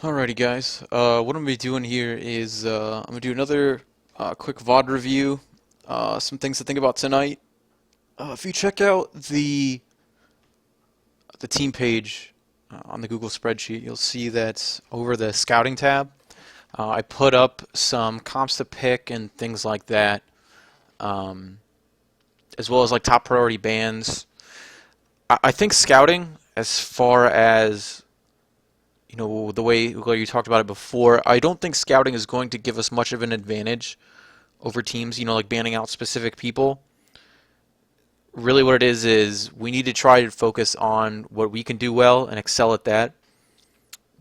Alrighty guys, what I'm going to be doing here is I'm going to do another quick VOD review, some things to think about tonight. If you check out the team page on the Google spreadsheet, you'll see that over the scouting tab, I put up some comps to pick and things like that, um, as well as like top priority bands. I think scouting, as far as the way you talked about it before, I don't think scouting is going to give us much of an advantage over teams, like banning out specific people. Really what it is we need to try to focus on what we can do well and excel at that,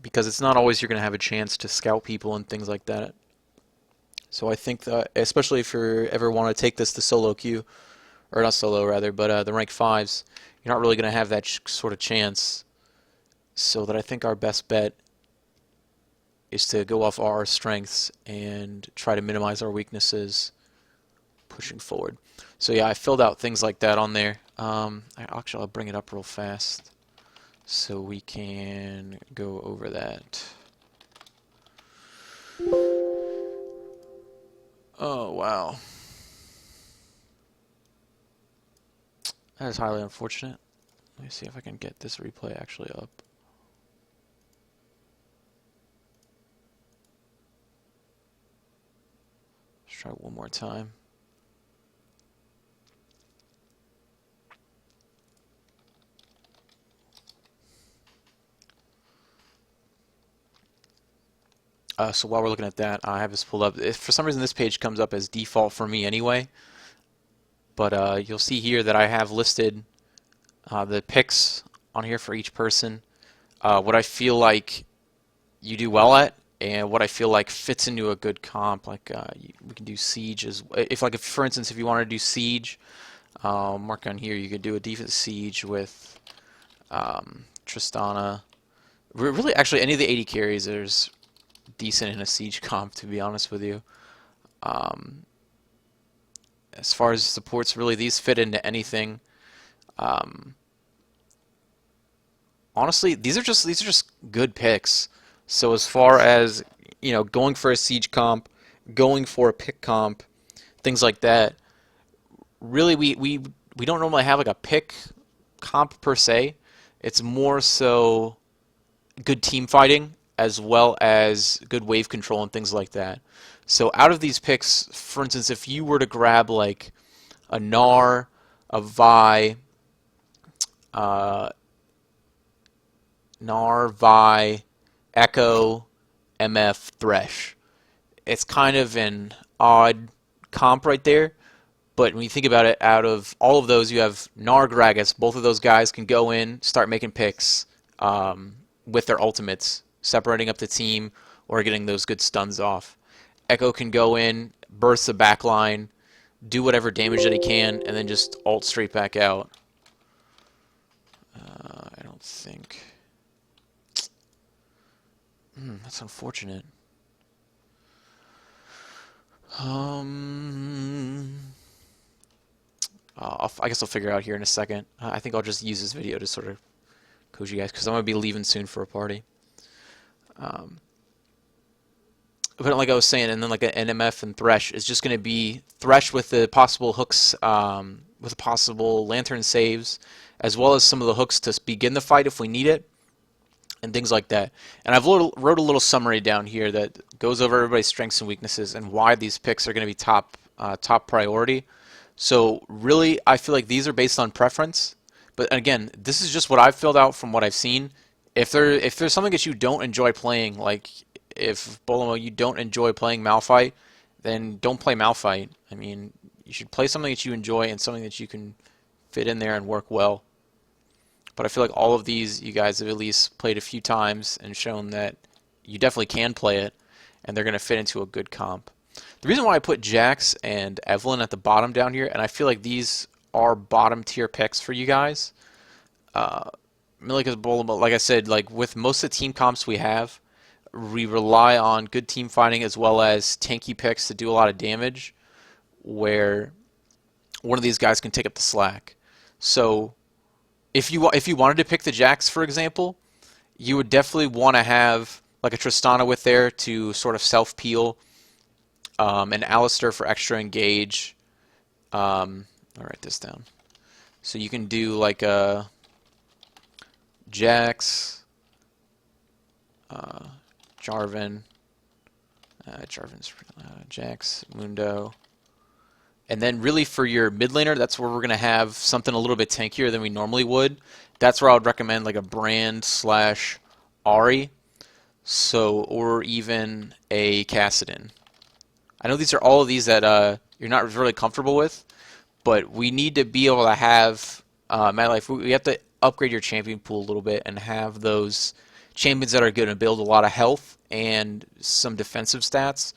because it's not always you're going to have a chance to scout people and things like that. So I think that, especially if you ever want to take this to solo queue, or not solo rather, but the rank 5s, you're not really going to have that sort of chance. So that I think our best bet is to go off our strengths and try to minimize our weaknesses pushing forward. So yeah, I filled out things like that on there. I'll bring it up real fast so we can go over that. Oh wow, that is highly unfortunate. Let me see if I can get this replay actually up. Let's try one more time. So while we're looking at that, I have this pulled up. If for some reason this page comes up as default for me anyway, but you'll see here that I have listed the picks on here for each person, what I feel like you do well at, and what I feel like fits into a good comp. Like we can do siege as if for instance, if you want to do siege, mark on here. You could do a defense siege with Tristana. Really, actually, any of the 80 carries, there's decent in a siege comp, to be honest with you. Um, as far as supports, really these fit into anything. Um, Honestly, these are just good picks. So as far as going for a siege comp, going for a pick comp, things like that, really we don't normally have like a pick comp per se. It's more so good team fighting as well as good wave control and things like that. So out of these picks, for instance, if you were to grab like a Gnar, a Vi, uh, Gnar, Vi, Echo, MF, Thresh, it's kind of an odd comp right there. But when you think about it, out of all of those, you have Gnar, Gragas. Both of those guys can go in, start making picks with their ultimates, separating up the team or getting those good stuns off. Echo can go in, burst the backline, do whatever damage that he can, and then just ult straight back out. I don't think. That's unfortunate. Um, I guess I'll figure it out here in a second. I think I'll just use this video to sort of coach you guys, because I'm going to be leaving soon for a party. Um, but like I was saying, and then like an NMF and Thresh is just going to be Thresh with the possible hooks, with the possible Lantern saves, as well as some of the hooks to begin the fight if we need it, and things like that. And I've wrote a little summary down here that goes over everybody's strengths and weaknesses and why these picks are going to be top priority. So really, I feel like these are based on preference. But again, this is just what I've filled out from what I've seen. If there's something that you don't enjoy playing, like if Bolomo you don't enjoy playing Malphite, then don't play Malphite. I mean, you should play something that you enjoy and something that you can fit in there and work well. But I feel like all of these you guys have at least played a few times and shown that you definitely can play it, and they're going to fit into a good comp. The reason why I put Jax and Evelynn at the bottom down here, and I feel like these are bottom tier picks for you guys, mainly because, like I said, like with most of the team comps we have, we rely on good team fighting as well as tanky picks to do a lot of damage, where one of these guys can take up the slack. So if you wanted to pick the Jax, for example, you would definitely want to have like a Tristana with there to sort of self-peel, an Alistair for extra engage. I'll write this down. So you can do like a Jax, Jarvan, Jax, Mundo. And then really for your mid laner, that's where we're going to have something a little bit tankier than we normally would. That's where I would recommend like a Brand slash Ahri. So, or even a Kassadin. I know these are all of these that you're not really comfortable with, but we need to be able to have MetLife. We have to upgrade your champion pool a little bit and have those champions that are going to build a lot of health and some defensive stats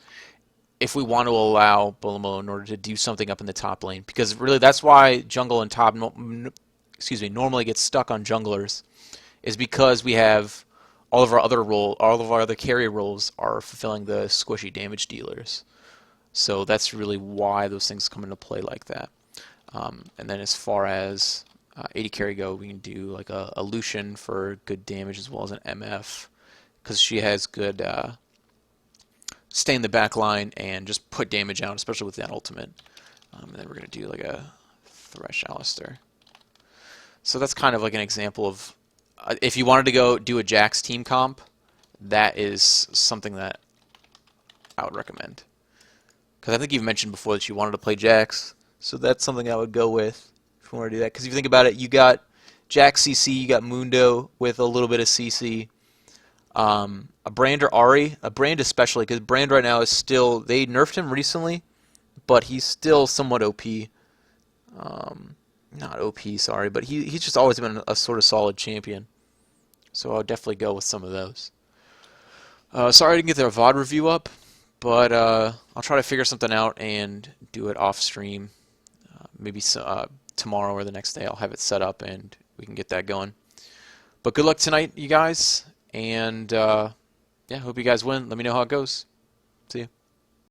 if we want to allow Bulamo in order to do something up in the top lane. Because really that's why jungle and top normally gets stuck on junglers, is because we have all of our other carry roles are fulfilling the squishy damage dealers. So that's really why those things come into play like that. And then as far as AD carry go, we can do like a Lucian for good damage as well as an MF, because she has good stay in the back line and just put damage out, especially with that ultimate. And then we're going to do like a Thresh Alistair. So that's kind of like an example of, if you wanted to go do a Jax team comp, that is something that I would recommend. Because I think you've mentioned before that you wanted to play Jax, so that's something I would go with if you want to do that. Because if you think about it, you got Jax CC, you got Mundo with a little bit of CC. A Brand or Ahri, a Brand especially, because Brand right now is still, they nerfed him recently, but he's still somewhat OP. Not OP, sorry, but he's just always been a sort of solid champion. So I'll definitely go with some of those. Sorry I didn't get the VOD review up, but I'll try to figure something out and do it off stream. Maybe tomorrow or the next day I'll have it set up and we can get that going. But good luck tonight, you guys, and yeah, hope you guys win. Let me know how it goes. See you.